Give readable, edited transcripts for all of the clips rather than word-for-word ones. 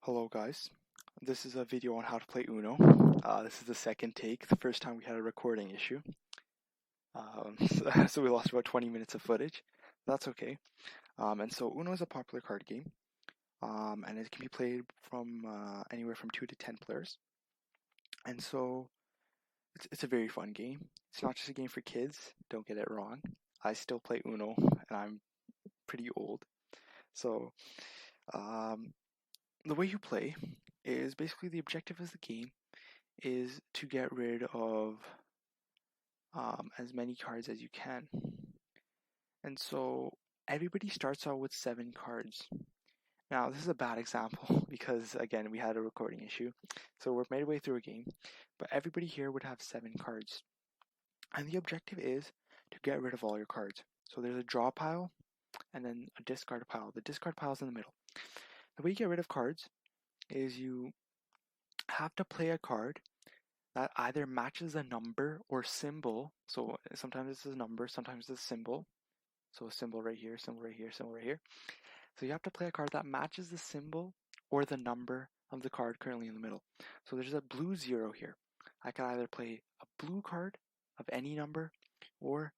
Hello guys, this is a video on how to play Uno. This is the second take. The first time we had a recording issue. So we lost about 20 minutes of footage. That's okay. And so Uno is a popular card game. And it can be played from anywhere from 2 to 10 players. And so it's a very fun game. It's not just a game for kids, don't get it wrong. I still play Uno and I'm pretty old. So the way you play is basically the objective of the game is to get rid of as many cards as you can. And so everybody starts out with 7 cards. Now, this is a bad example because, again, we had a recording issue. So we're midway through a game, but everybody here would have 7 cards. And the objective is to get rid of all your cards. So there's a draw pile and then a discard pile. The discard pile is in the middle. The way you get rid of cards is you have to play a card that either matches a number or symbol. So sometimes it's a number, sometimes it's a symbol. So a symbol right here, symbol right here, symbol right here. So you have to play a card that matches the symbol or the number of the card currently in the middle. So there's a blue 0 here. I can either play a blue card of any number or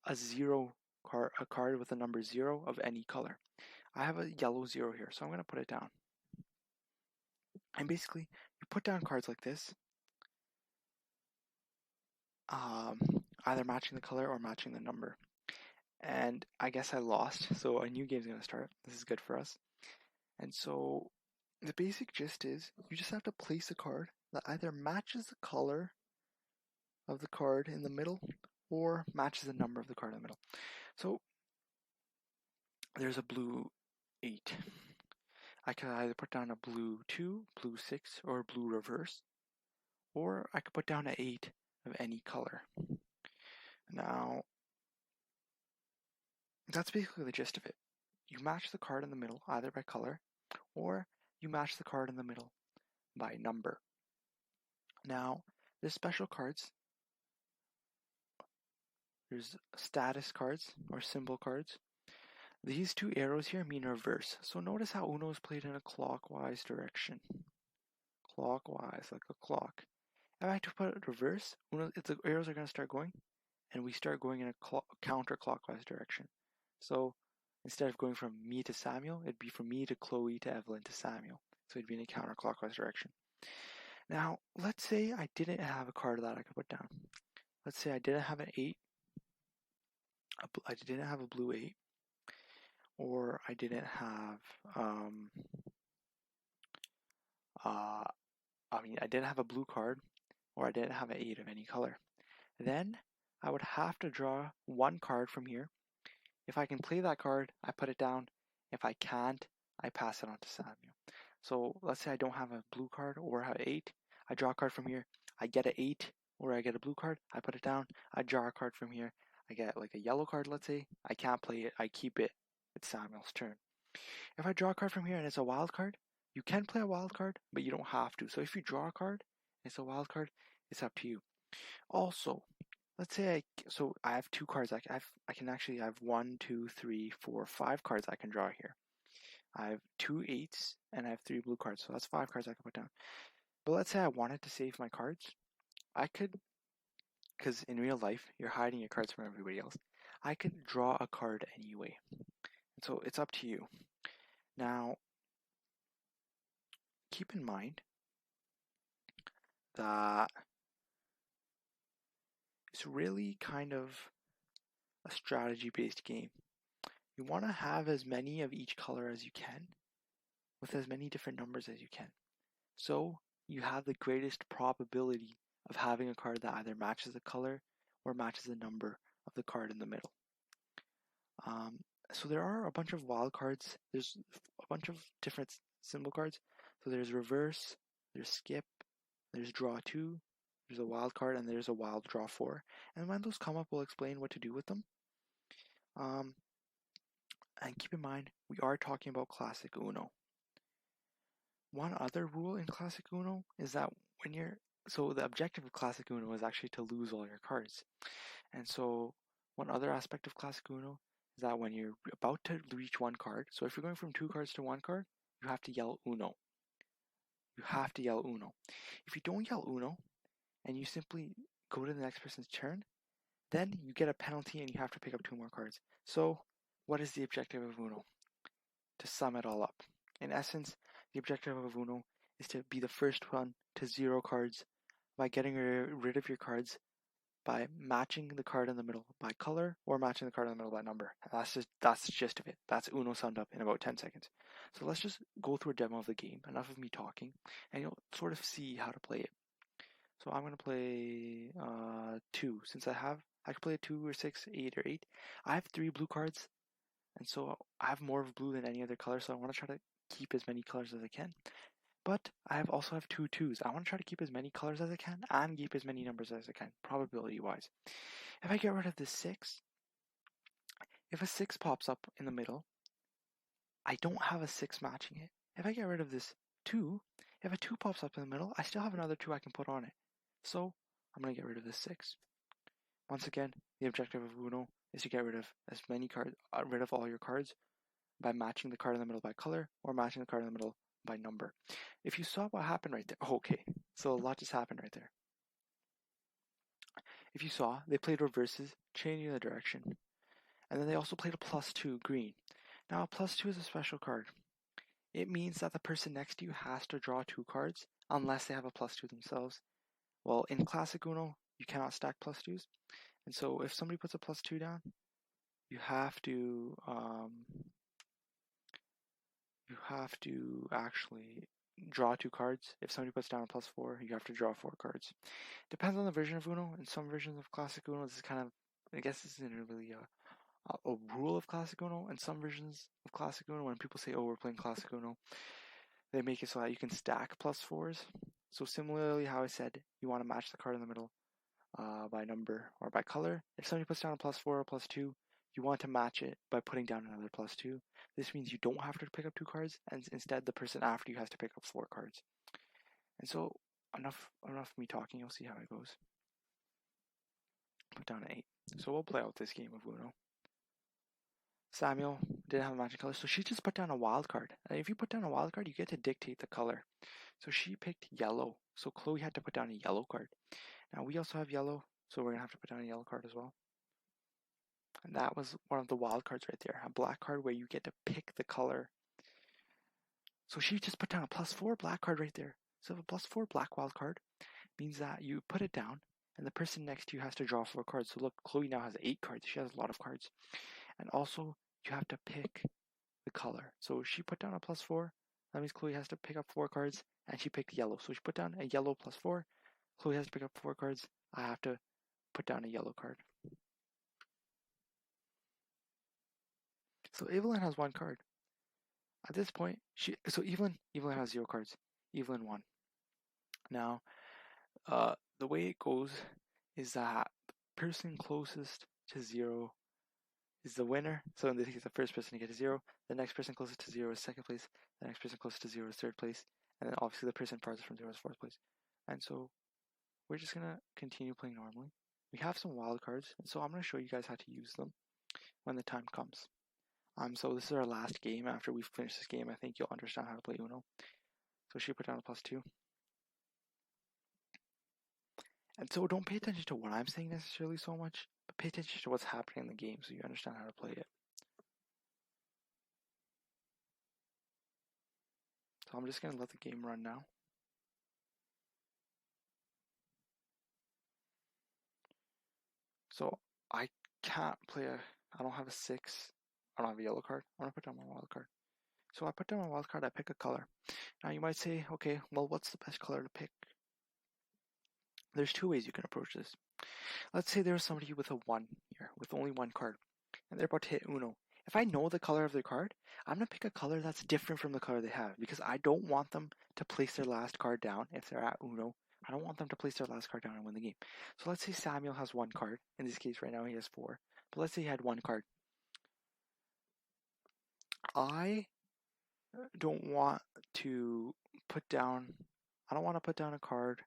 a card with a number 0 of any color. I have a yellow 0 here, so I'm going to put it down. And basically, you put down cards like this, either matching the color or matching the number. And I guess I lost, so a new game's gonna start. This is good for us. And so the basic gist is you just have to place a card that either matches the color of the card in the middle or matches the number of the card in the middle. So there's a blue 8. I could either put down a blue 2, blue 6, or blue reverse, or I could put down an 8 of any color. Now, that's basically the gist of it. You match the card in the middle either by color or you match the card in the middle by number. Now, there's special cards. There's status cards or symbol cards. These 2 arrows here mean reverse. So notice how Uno is played in a clockwise direction. Clockwise, like a clock. If I had to put it reverse, the arrows are going to start going, and we start going in a counterclockwise direction. So instead of going from me to Samuel, it'd be from me to Chloe to Evelyn to Samuel. So it'd be in a counterclockwise direction. Now, let's say I didn't have a card that I could put down. Let's say I didn't have an 8, I didn't have a blue 8, or I didn't have, I didn't have a blue card, or I didn't have an 8 of any color. Then I would have to draw 1 card from here. If I can play that card, I put it down. If I can't, I pass it on to Samuel. So let's say I don't have a blue card or have 8. I draw a card from here. I get an 8 or I get a blue card. I put it down. I draw a card from here. I get like a yellow card, let's say. I can't play it. I keep it. It's Samuel's turn. If I draw a card from here and it's a wild card, you can play a wild card, but you don't have to. So if you draw a card and it's a wild card, it's up to you. Also, let's say I have 2 cards. I have 1, 2, 3, 4, 5 cards I can draw here. I have 2 8s and I have 3 blue cards, so that's 5 cards I can put down. But let's say I wanted to save my cards. I could, because in real life, you're hiding your cards from everybody else. I could draw a card anyway. And so it's up to you. Now, keep in mind that it's really kind of a strategy-based game. You want to have as many of each color as you can, with as many different numbers as you can. So you have the greatest probability of having a card that either matches the color or matches the number of the card in the middle. So there are a bunch of wild cards. There's a bunch of different symbol cards. So there's reverse, there's skip, there's draw 2, there's a wild card, and there's a wild draw 4. And when those come up, we'll explain what to do with them. And keep in mind, we are talking about Classic Uno. One other rule in Classic Uno is that so the objective of Classic Uno is actually to lose all your cards. And so one other aspect of Classic Uno is that when you're about to reach 1 card, so if you're going from 2 cards to 1 card, you have to yell Uno. you have to yell Uno. If you don't yell Uno, and you simply go to the next person's turn, then you get a penalty and you have to pick up 2 more cards. So, what is the objective of Uno? To sum it all up. In essence, the objective of Uno is to be the first one to 0 cards by getting rid of your cards by matching the card in the middle by color or matching the card in the middle by number. That's the gist of it. That's Uno summed up in about 10 seconds. So let's just go through a demo of the game, enough of me talking, and you'll sort of see how to play it. So I'm going to play 2, since I can play a 2 or 6, 8 or 8. I have 3 blue cards, and so I have more of blue than any other color, so I want to try to keep as many colors as I can. But I also have 2 2s. I want to try to keep as many colors as I can and keep as many numbers as I can, probability-wise. If I get rid of this 6, if a 6 pops up in the middle, I don't have a 6 matching it. If I get rid of this 2, if a 2 pops up in the middle, I still have another 2 I can put on it. So I'm going to get rid of this 6. Once again, the objective of Uno is to get rid of as many cards, rid of all your cards by matching the card in the middle by color or matching the card in the middle by number. If you saw what happened right there, okay, so a lot just happened right there. If you saw, they played reverses, changing the direction. And then they also played a +2 green. Now a +2 is a special card. It means that the person next to you has to draw 2 cards unless they have a +2 themselves. Well, in Classic Uno, you cannot stack +2s. And so if somebody puts a +2 down, you have to actually draw 2 cards. If somebody puts down a +4, you have to draw 4 cards. Depends on the version of Uno. In some versions of Classic Uno, this is kind of, I guess this isn't really a rule of Classic Uno. In some versions of Classic Uno, when people say, oh, we're playing Classic Uno, they make it so that you can stack +4s. So similarly, how I said, you want to match the card in the middle by number or by color. If somebody puts down a +4 or +2, you want to match it by putting down another +2. This means you don't have to pick up 2 cards, and instead the person after you has to pick up 4 cards. And so, enough of me talking, you'll see how it goes. Put down an 8. So we'll play out this game of Uno. Samuel didn't have a matching color, so she just put down a wild card. And if you put down a wild card, you get to dictate the color. So she picked yellow, so Chloe had to put down a yellow card. Now we also have yellow, so we're going to have to put down a yellow card as well. And that was one of the wild cards right there, a black card where you get to pick the color. So she just put down a +4 black card right there. So a +4 black wild card means that you put it down, and the person next to you has to draw 4 cards. So look, Chloe now has 8 cards. She has a lot of cards. And also, you have to pick the color. So she put down a +4. That means Chloe has to pick up 4 cards, and she picked yellow. So she put down a yellow +4. Chloe has to pick up 4 cards. I have to put down a yellow card. So Evelyn has 1 card. At this point, Evelyn has 0 cards. Evelyn won. Now, the way it goes is that the person closest to 0 is the winner. So in this case, the first person to get to 0. The next person closest to 0 is second place. The next person closest to 0 is third place. And then obviously the person farthest from 0 is fourth place. And so we're just going to continue playing normally. We have some wild cards, and so I'm going to show you guys how to use them when the time comes. So this is our last game. After we finish this game, I think you'll understand how to play Uno. So she put down a +2. And so don't pay attention to what I'm saying necessarily so much, but pay attention to what's happening in the game so you understand how to play it. So I'm just going to let the game run now. So I can't play I don't have a 6. I don't have a yellow card. I'm going to put down my wild card. So I put down my wild card, I pick a color. Now you might say, okay, well, what's the best color to pick? There's 2 ways you can approach this. Let's say there's somebody with a 1 here, with only 1 card, and they're about to hit Uno. If I know the color of their card, I'm going to pick a color that's different from the color they have, because I don't want them to place their last card down if they're at Uno. I don't want them to place their last card down and win the game. So let's say Samuel has 1 card. In this case right now he has 4. But let's say he had 1 card. I don't want to put down a card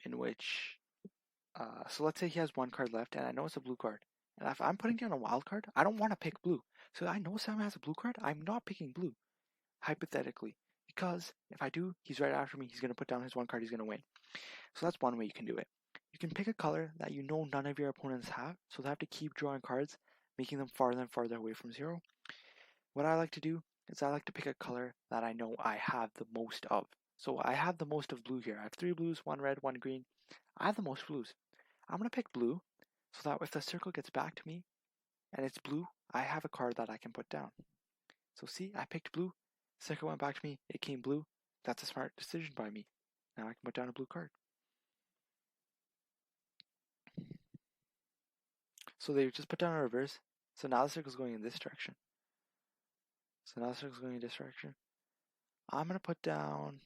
in which so let's say he has 1 card left and I know it's a blue card. And if I'm putting down a wild card, I don't want to pick blue. So I know Sam has a blue card, I'm not picking blue. Hypothetically. because if I do, he's right after me, he's going to put down his one card, he's going to win. So that's one way you can do it. You can pick a color that you know none of your opponents have, so they have to keep drawing cards, making them farther and farther away from 0. What I like to do is I like to pick a color that I know I have the most of. So I have the most of blue here. I have 3 blues, 1 red, 1 green. I have the most blues. I'm going to pick blue so that if the circle gets back to me and it's blue, I have a card that I can put down. So see, I picked blue. Circle went back to me. It came blue. That's a smart decision by me. Now I can put down a blue card. So they just put down a reverse. So now the circle's going in this direction. So now the circle's going in this direction. I'm going to put down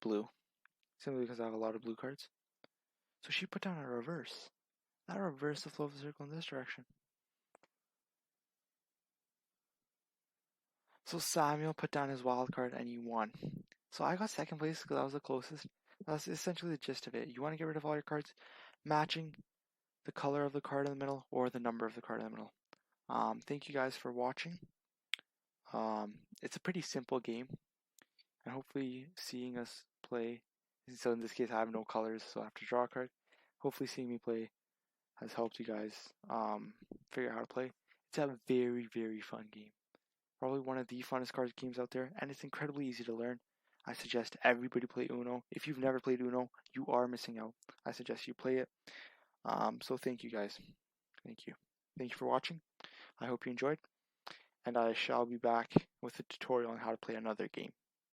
blue, simply because I have a lot of blue cards. So she put down a reverse. That reversed the flow of the circle in this direction. So Samuel put down his wild card and he won. So I got second place because I was the closest. That's essentially the gist of it. You want to get rid of all your cards matching the color of the card in the middle or the number of the card in the middle. Thank you guys for watching. It's a pretty simple game, and hopefully seeing us play. So in this case, I have no colors, so I have to draw a card. Hopefully, seeing me play has helped you guys figure out how to play. It's a very, very fun game. Probably one of the funnest card games out there, and it's incredibly easy to learn. I suggest everybody play Uno. If you've never played Uno, you are missing out. I suggest you play it. So thank you guys. Thank you. Thank you for watching. I hope you enjoyed, and I shall be back with a tutorial on how to play another game.